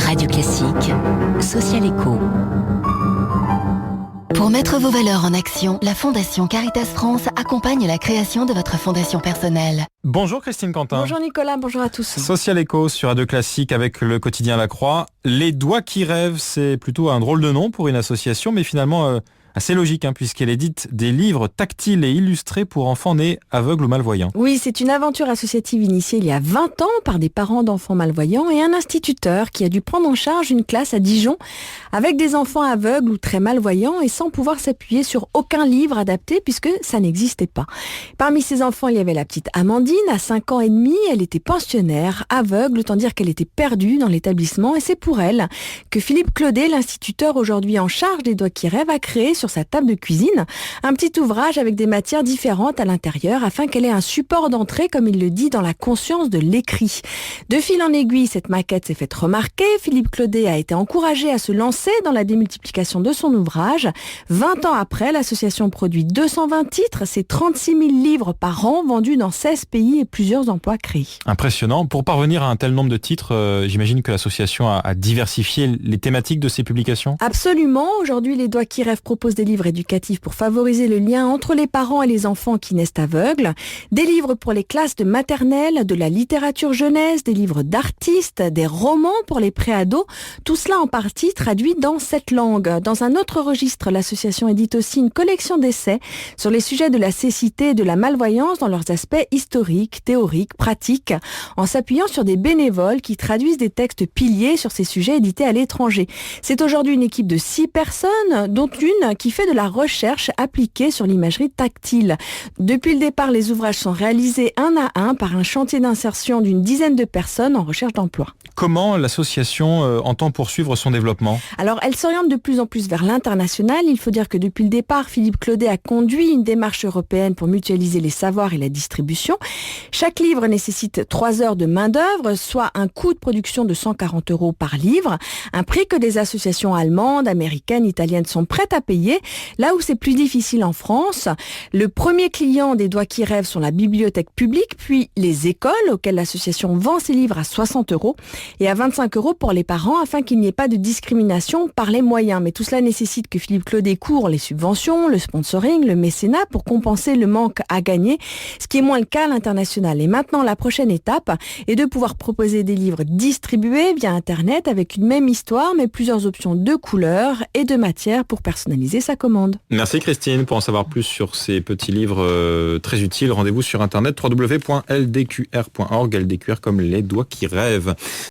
Radio Classique, Social Echo. Pour mettre vos valeurs en action, la Fondation Caritas France accompagne la création de votre fondation personnelle. Bonjour Christine Quentin. Bonjour Nicolas, bonjour à tous. Social Echo sur Radio Classique avec le quotidien La Croix. Les Doigts qui rêvent, c'est plutôt un drôle de nom pour une association, mais finalement assez logique puisqu'elle édite des livres tactiles et illustrés pour enfants nés aveugles ou malvoyants. Oui, c'est une aventure associative initiée il y a 20 ans par des parents d'enfants malvoyants et un instituteur qui a dû prendre en charge une classe à Dijon avec des enfants aveugles ou très malvoyants et sans pouvoir s'appuyer sur aucun livre adapté puisque ça n'existait pas. Parmi ces enfants, il y avait la petite Amandine, à 5 ans et demi, elle était pensionnaire, aveugle, autant dire qu'elle était perdue dans l'établissement et c'est pour elle que Philippe Claudet, l'instituteur aujourd'hui en charge des Doigts qui rêvent, a créé sur sa table de cuisine un petit ouvrage avec des matières différentes à l'intérieur afin qu'elle ait un support d'entrée, comme il le dit, dans la conscience de l'écrit. De fil en aiguille, cette maquette s'est faite remarquer. Philippe Claudet a été encouragé à se lancer dans la démultiplication de son ouvrage. 20 ans après, l'association produit 220 titres, c'est 36 000 livres par an vendus dans 16 pays et plusieurs emplois créés. Impressionnant. Pour parvenir à un tel nombre de titres, j'imagine que l'association a diversifié les thématiques de ses publications. Absolument. Aujourd'hui, les Doigts qui rêvent proposent des livres éducatifs pour favoriser le lien entre les parents et les enfants qui naissent aveugles, des livres pour les classes de maternelle, de la littérature jeunesse, des livres d'artistes, des romans pour les préados, tout cela en partie traduit dans 7 langues. Dans un autre registre, l'association édite aussi une collection d'essais sur les sujets de la cécité et de la malvoyance dans leurs aspects historiques, théoriques, pratiques, en s'appuyant sur des bénévoles qui traduisent des textes piliers sur ces sujets édités à l'étranger. C'est aujourd'hui une équipe de 6 personnes, dont une qui fait de la recherche appliquée sur l'imagerie tactile. Depuis le départ, les ouvrages sont réalisés un à un par un chantier d'insertion d'une dizaine de personnes en recherche d'emploi. Comment l'association entend poursuivre son développement ? Alors, elle s'oriente de plus en plus vers l'international. Il faut dire que depuis le départ, Philippe Claudet a conduit une démarche européenne pour mutualiser les savoirs et la distribution. Chaque livre nécessite 3 heures de main-d'œuvre, soit un coût de production de 140 € par livre, un prix que des associations allemandes, américaines, italiennes sont prêtes à payer. Là où c'est plus difficile en France, le premier client des Doigts qui rêvent sont la bibliothèque publique, puis les écoles auxquelles l'association vend ses livres à 60 € et à 25 € pour les parents afin qu'il n'y ait pas de discrimination par les moyens. Mais tout cela nécessite que Philippe Claudet court les subventions, le sponsoring, le mécénat pour compenser le manque à gagner, ce qui est moins le cas à l'international. Et maintenant, la prochaine étape est de pouvoir proposer des livres distribués via Internet avec une même histoire, mais plusieurs options de couleurs et de matières pour personnaliser sa commande. Merci Christine. Pour en savoir plus sur ces petits livres très utiles, rendez-vous sur internet www.ldqr.org, LDQR comme les Doigts qui rêvent.